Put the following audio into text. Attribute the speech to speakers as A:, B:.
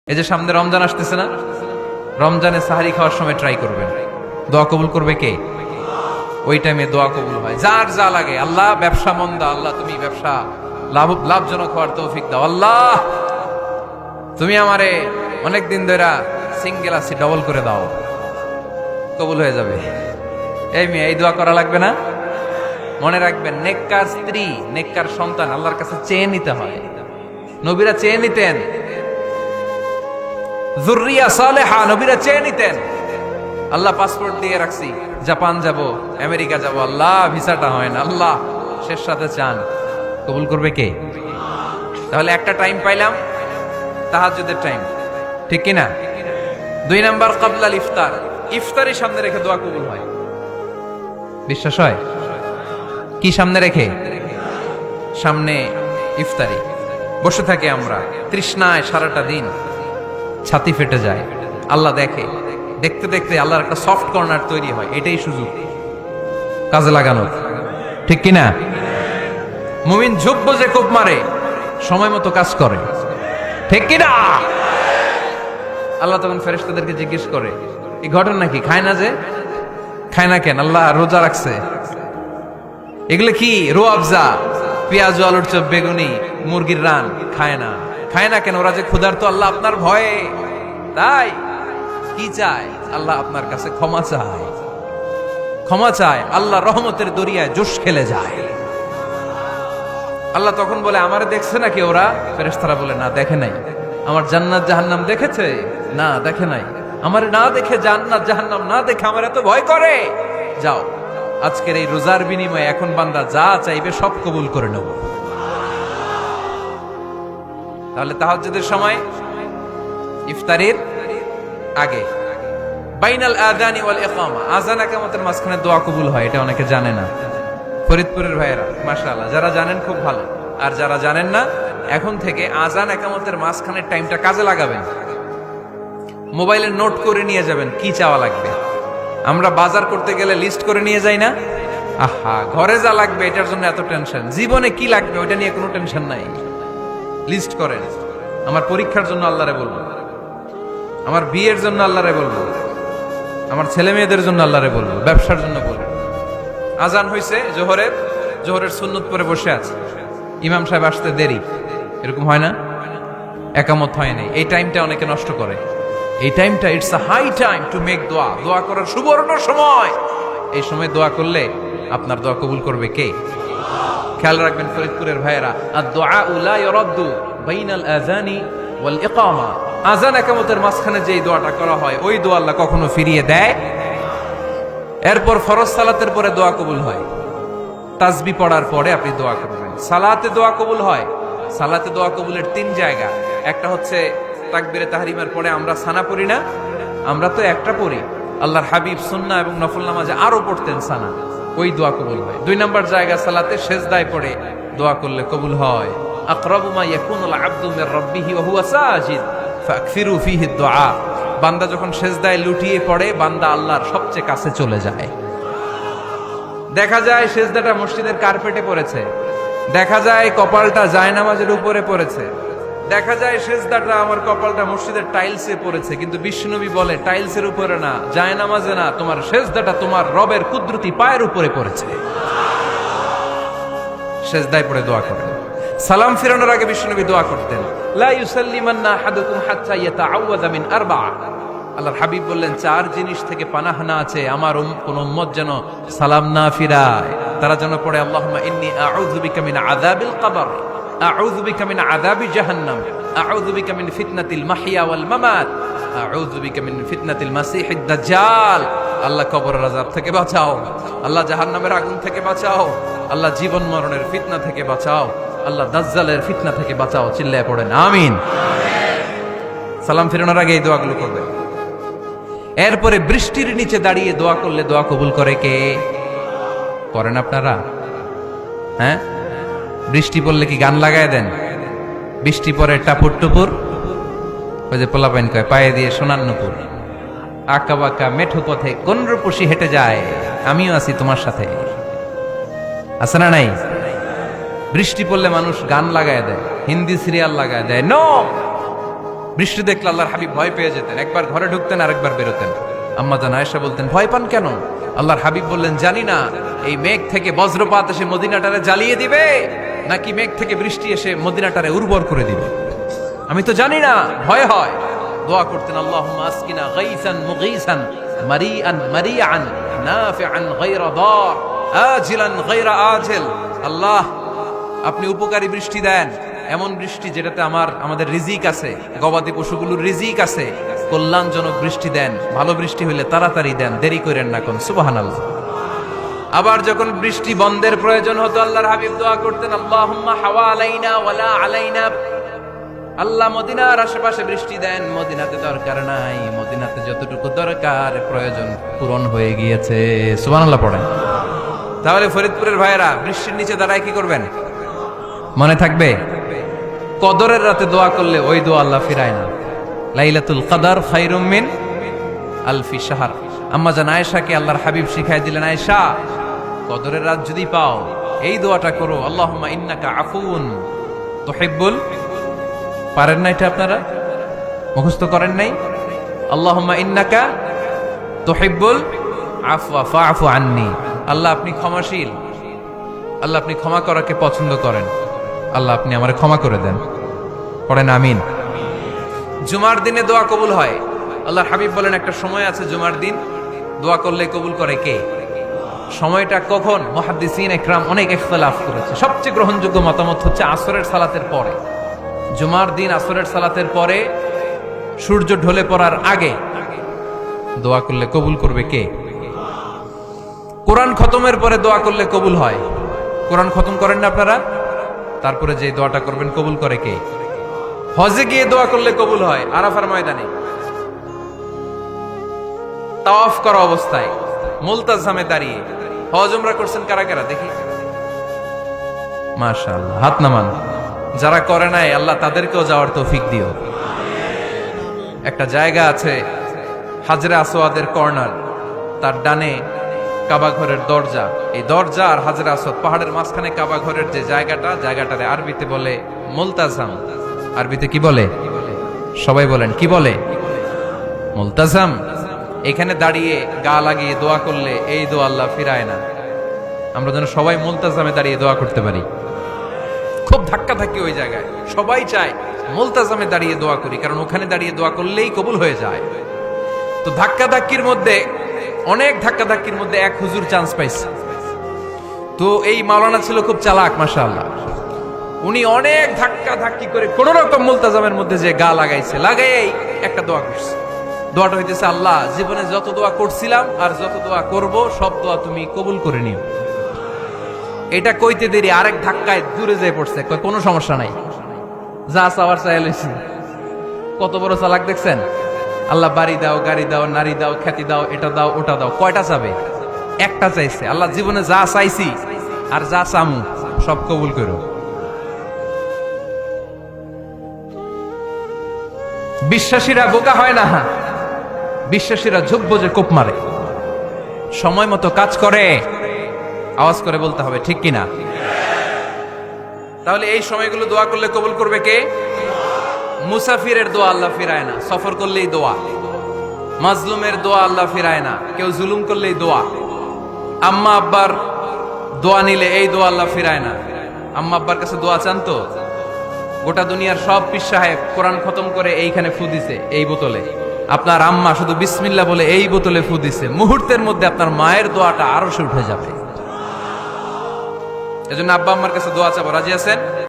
A: এই যে সামনে রমজান আসতেছে না, রমজানে সাহারি খাওয়ার সময় ট্রাই করবেন, দোয়া কবুল করবে কে? ওই টাইমে দোয়া কবুল হয়। যার যা লাগে, আল্লাহ ব্যবসা মন্দা, আল্লাহ তুমি ব্যবসা লাভজনক হওয়ার তৌফিক দাও, আল্লাহ তুমি আমারে অনেকদিন ধরে সিঙ্গেল আছি, ডবল করে দাও, কবুল হয়ে যাবে। এই মেয়ে, এই দোয়া করা লাগবে না? মনে রাখবেন, নেককার স্ত্রী, নেককার সন্তান আল্লাহর কাছে চেয়ে নিতে হয়। নবীরা চেয়ে নিতেন, যুররিয়া সালেহা নবীরা চেয়ে নিতেন। আল্লাহ পাসপোর্ট দিয়ে রাখছি, জাপান যাব, আমেরিকা যাব, আল্লাহ ভিসাটা হয় না, আল্লাহ শেষ সাথে চান, কবুল করবে কে? তাহলে একটা টাইম পাইলাম, তাহাজ্জুদের টাইম, ঠিক কিনা? 2 নাম্বার ক্বাবলাল ইফতার, ইফতারি সামনে রেখে দোয়া কবুল হয়। বিশ্বাস হয়? কি সামনে রেখে? সামনে ইফতারি। বসে থাকি আমরা তৃষ্ণায় সারাটা দিন, ছাতি ফেটে যায়, আল্লাহ দেখে, দেখতে দেখতে আল্লাহর একটা সফট কর্নার তৈরি হয়। এটাই সুযোগ কাজে লাগানোর, ঠিক কিনা? মুমিন ঝুপ বোঝে কোপ মারে, সময় মতো কাজ করে, ঠিক কিনা? আল্লাহ তখন ফেরেশতাদেরকে জিজ্ঞেস করে, এই ঘটনা কি? খায় না যে? খায় না কেন? আল্লাহ রোজা রাখছে। এগুলো কি? রোয়াবজা, পেঁয়াজ, আলুর চপ, বেগুনি, মুরগির রান, খায় না। খায় না কেন? ওরা যে ক্ষুধার্ত, আল্লাহ আপনার ভয়ে। তাই কি চায়? আল্লাহ আপনার কাছে ক্ষমা চায়, ক্ষমা চায়। আল্লাহ রহমতের দরিয়ায় জোশ খেলে যায়। আল্লাহ তখন বলে, আমারে দেখছে নাকি ওরা? ফেরেশতারা বলে, না দেখে নাই। আমার জান্নাত জাহান্নাম দেখেছে? না দেখে নাই। আমার না দেখে, জান্নাত জাহান্নাম না দেখে আমার এত ভয় করে। যাও, আজকের এই রোজার বিনিময়ে এখন বান্দা যা চাইবে সব কবুল করে নেব। তাহলে তাহাজ্জুদের সময় ইফতারির আগে বাইনাল আযানি ওয়াল ইকামা, আযান ইকামতের মাঝখানে দোয়া কবুল হয়। এটা অনেকে জানে না। ফরিদপুরের ভাইয়েরা মাশাআল্লাহ, যারা জানেন খুব ভালো, আর যারা জানেন না, এখন থেকে আযান ইকামতের মাঝখানের টাইমটা কাজে লাগাবেন। মোবাইলে নোট করে নিয়ে যাবেন কি চাওয়া লাগবে। আমরা বাজার করতে গেলে লিস্ট করে নিয়ে যাই না? আহা, ঘরে যা লাগবে এটার জন্য এত টেনশন, জীবনে কি লাগবে ওটা নিয়ে কোনো টেনশন নাই। লিস্ট করেন। আমার পরীক্ষার জন্য আল্লাহরে বলবো, আমার বিয়ের জন্য আল্লাহরে বলবো, আমার ছেলে মেয়েদের জন্য আল্লাহরে বলবো, ব্যবসার জন্য বলবো। আজান হয়েছে জোহরের সুন্নত পরে বসে আছে, ইমাম সাহেব আসতে দেরি, এরকম হয় না? একামত হয় নাই, এই টাইমটা অনেকে নষ্ট করে। এই টাইমটা it's a high time to make দোয়া, দোয়া করার সুবর্ণ সময়। এই সময় দোয়া করলে আপনার দোয়া কবুল করবে কে? খেয়াল রাখবেন ফরিদপুরের ভাইয়েরা, আদ-দুআ লা ইউরাদ্দু বাইনাল আযানি ওয়াল ইকামা, আযান ইকামতের মাঝখানে যেই দোয়াটা করা হয় ওই দোয়া আল্লাহ কখনো ফিরিয়ে দেয়। এরপর ফরজ সালাতের পরে দোয়া কবুল হয়, তাসবিহ পড়ার পরে আপনি দোয়া করবেন। সালাতে দোয়া কবুল হয়। সালাতে দোয়া কবুলের 3 জায়গা। একটা হচ্ছে তাকবীরে তাহরিমার পরে আমরা সানা পড়ি না, আমরা তো একটা পড়ি। আল্লাহর হাবিব সুন্নাহ এবং নফল নামাজে আরো পড়তেন সানা, ওই দোয়া কবুল হয়। 2 নম্বর জায়গা, সালাতে সেজদায় পড়ে দোয়া করলে কবুল হয়। আকরাবু মা ইয়াকুনুল আবদু মির রাব্বিহি ওয়া হুয়া সাজিদ ফাকফিরু ফীহি দুআ, বান্দা যখন সেজদায় লুটিয়ে পড়ে বান্দা আল্লাহর সবচেয়ে কাছে চলে যায়। দেখা যায় সেজদাটা মসজিদের কার্পেটে পড়েছে, দেখা যায় কপালটা জায়নামাজের উপরে পড়েছে, দেখা যায় সেজদাটা আমার কপালটা মসজিদের টাইলসে পড়েছে, কিন্তু বিশ্বনবী বলে টাইলসের উপরে না, জায়নামাজে না, তোমার সেজদাটা তোমার রবের কুদরতি পায়ের উপরে পড়েছে। সেজদায় পড়ে দোয়া করেন। সালাম ফিরানোর আগে বিশ্বনবী দোয়া করতেন, লা ইউসাল্লিমান্না আহাদুকুম হাত্তা ইয়াতাআওয়াযা মিন আরবা'a। আল্লাহর হাবিব বললেন, 4 জিনিস থেকে পানাহ না আছে আমার কোন উম্মত যেন সালাম না ফিরায়। তারা যেন পড়ে, আল্লাহুম্মা ইন্নী আউযু বিকা মিন আযাবিল কবর, আউযু বিকা মিন আযাবি জাহান্নাম, আউযু বিকা মিন ফিতনাতিল মাহইয়া ওয়াল মামাত, আউযু বিকা মিন ফিতনাতিল মাসিহিদ দাজ্জাল। আল্লাহ কবরের আযাব থেকে বাঁচাও, আল্লাহ জাহান্নামের আগুন থেকে বাঁচাও, আল্লাহ জীবন মরণের ফিতনা থেকে বাঁচাও, আল্লাহ দাজ্জালের ফিতনা থেকে বাঁচাও। চিল্লায়ে পড়েন আমিন। সালাম ফিরানোর আগে এই দোয়াগুলো করবে। এরপরে বৃষ্টির নিচে দাঁড়িয়ে দোয়া করলে দোয়া কবুল করে কে? করেন আপনারা? হ্যাঁ, বৃষ্টি পড়লে কি গান লাগায় দেন? বৃষ্টি পরে টাপুর টুপুর, ওই যে পোলাপাইন কয়, পায়ে দিয়ে সোনার নুপুর, আঁকা বাঁকা মেঠো পথে কোন রূপসী হেঁটে যায়, আমিও আছি তোমার সাথে। আছে না নাই? বৃষ্টি পড়লে মানুষ গান লাগায় দেয়, হিন্দি সিরিয়াল লাগায় দেয়। নো, বৃষ্টি দেখলে আল্লাহর হাবিব ভয় পেয়ে যেতেন, একবার ঘরে ঢুকতেন আর একবার বেরোতেন। আম্মা জান আয়েশা বলতেন, ভয় পান কেন? আল্লাহর হাবিব বললেন, জানি না এই মেঘ থেকে বজ্রপাত এসে মদিনাটারে জ্বালিয়ে দিবে নাকি মেঘ থেকে বৃষ্টি এসে মদিনাটারে উর্বর করে দিবে, আমি তো জানি না, ভয় হয়। দোয়া করতেন, আল্লাহুম্মা আসকিনা গাইসান মুগীসান মারিআন মারিআন নাফিআন গায়রা দার আজিলান গায়রা আজিল। আল্লাহ, আপনি উপকারী বৃষ্টি দেন, এমন বৃষ্টি যেটাতে আমাদের রিজিক আছে, গবাদি পশুগুলোর রিজিক আছে। কল্যাণজনক বৃষ্টি দেন, ভালো বৃষ্টি হইলে তাড়াতাড়ি দেন, দেরি করেন না কোন। সুবহানাল্লাহ। আবার যখন বৃষ্টি বন্ধের প্রয়োজন হতো, আল্লাহর হাবিব দোয়া করতেন, আল্লাহুম্মা হাওয়ালাইনা ওয়ালা আলাইনা। আল্লাহ, মদিনার আশেপাশে বৃষ্টি দেন, মদিনাতে দরকার নাই, মদিনাতে যতটুকু দরকার প্রয়োজন পূরণ হয়ে গিয়েছে। সুবহানাল্লাহ পড়েন। তাহলে ফরিদপুরের ভাইয়েরা বৃষ্টির নিচে দাঁড়ায় কি করবেন মনে থাকবে? কদরের রাতে দোয়া করলে ওই দোয়া আল্লাহ ফিরায় না। লাইলাতুল কদর খায়রুম মিন আলফি শাহর। আম্মা জান আয়েশাকে আল্লাহর হাবিব শিখাই দিলেন, আয়েশা, কদরের রাত যদি পাও এই দোয়াটা করো, আল্লাহুম্মা ইন্নাকা আফুন তুহিব্বুল। পারেন না এটা? আপনারা মুখস্থ করেন নাই? আল্লাহুম্মা ইন্নাকা তুহিব্বুল আফওয়া ফাআফু আন্নি। আল্লাহ, আপনি ক্ষমাশীল, আল্লাহ আপনি ক্ষমা করাকে পছন্দ করেন, আল্লাহ আপনি আমারে ক্ষমা করে দেন। পড়েন আমিন। জুমার দিনে দোয়া কবুল হয়। আল্লাহর হাবিব বলেন, একটা সময় আছে জুমার দিন দোয়া করলে কবুল করে কে? সময়টা কখন? মুহাদ্দিসিন ইকরাম অনেক ইখতিলাফ করেছে। সবচেয়ে গ্রহণযোগ্য মতামত হচ্ছে আসরের সালাতের পরে। জুমার দিন আসরের সালাতের পরে সূর্য ঢলে পড়ার আগে দোয়া করলে কবুল করবে কে? কোরআন খতমের পরে দোয়া করলে কবুল হয়। কোরআন খতম করেন না আপনারা? তারপরে যে দোয়াটা করবেন কবুল করে কে? হজে গিয়ে দোয়া করলে কবুল হয়। আরাফার ময়দানে তাওয়াফ করা অবস্থায় মুলতাজামে দাঁড়িয়ে। হজ উমরা করছেন কারা কারা দেখি? মাশাআল্লাহ, হাত নামান। যারা করে নাই আল্লাহ তাদেরকেও যাওয়ার তৌফিক দিও। একটা জায়গা আছে হাজরে আসওয়াদের কর্নার, তার ডানে কাবা ঘরের দরজা। এই দরজা আর হাজরে আসওয়াদ, পাহাড়ের মাঝখানে কাবা ঘরের যে জায়গাটারে আরবিতে বলে মুলতাজাম। আরবিতে কি বলে? সবাই বলেন, কি বলে? মুলতাজাম। এখানে দাঁড়িয়ে গা লাগিয়ে দোয়া করলে এই দোয়া আল্লাহ ফিরায় না। আমরা যেন সবাই মুলতাজামে দাঁড়িয়ে দোয়া করতে পারি। খুব ধাক্কা ধাক্কি ওই জায়গায়, সবাই চায় মুলতাজামে দাঁড়িয়ে দোয়া করি, কারণ ওখানে দাঁড়িয়ে দোয়া করলেই কবুল হয়ে যায়। তো ধাক্কা ধাক্কির মধ্যে, অনেক ধাক্কা ধাক্কির মধ্যে এক হুজুর চান্স পাইছে। তো এই মাওলানা ছিল খুব চালাক, মাশাআল্লাহ। উনি অনেক ধাক্কা ধাক্কি করে কোন রকম মুলতাজামের মধ্যে যে গা লাগাইছে, লাগাই একটা দোয়া করছে। দোয়াটা হইতেছে, আল্লাহ, জীবনে যত দোয়া করছিলাম আর যত দোয়া করব সব দোয়া তুমি কবুল করে নিও। এটা কইতে দেরি আরেক ধাক্কায় দূরে যেয়ে পড়ছে। কোনো সমস্যা নাই, যা চাওয়ার চাই লইছি। কত বড় চালাক দেখছেন? আল্লাহ বাড়ি দাও, গাড়ি দাও, নারী দাও, খ্যাতি দাও, এটা দাও, ওটা দাও। কয়টা চাবে? একটা চাইছে। আল্লাহ, জীবনে যা চাইছি আর যা চামু সব কবুল করো। বিশ্বাসীরা বোকা হয় না, বিশ্বাসীরা যোগ্য যে কোপ মারে, সময় মতো কাজ করে। আওয়াজ করে বলতে হবে, ঠিক কিনা? তাহলে এই সময়গুলো দোয়া করলে কবুল করবে কে? মুসাফিরের দোয়া আল্লাহ ফিরায় না, সফর করলেই দোয়া। মাজলুমের দোয়া আল্লাহ ফিরায় না, কেউ জুলুম করলেই দোয়া। আম্মা আব্বার দোয়া নিলে এই দোয়া আল্লাহ ফিরায় না। আম্মা আব্বার কাছে দোয়া চান তো? গোটা দুনিয়ার সব পীর সাহেব কোরআন খতম করে এইখানে ফু দিছে, এই বোতলে। আপনার আম্মা শুধু বিসমিল্লাহ বলে এই বোতলে ফু দিছে, মুহূর্তের মধ্যে আপনার মায়ের দোয়াটা আরো উঠে যাবে। এজন্য আব্বা আম্মার কাছে দোয়া চাবো, রাজি আছেন?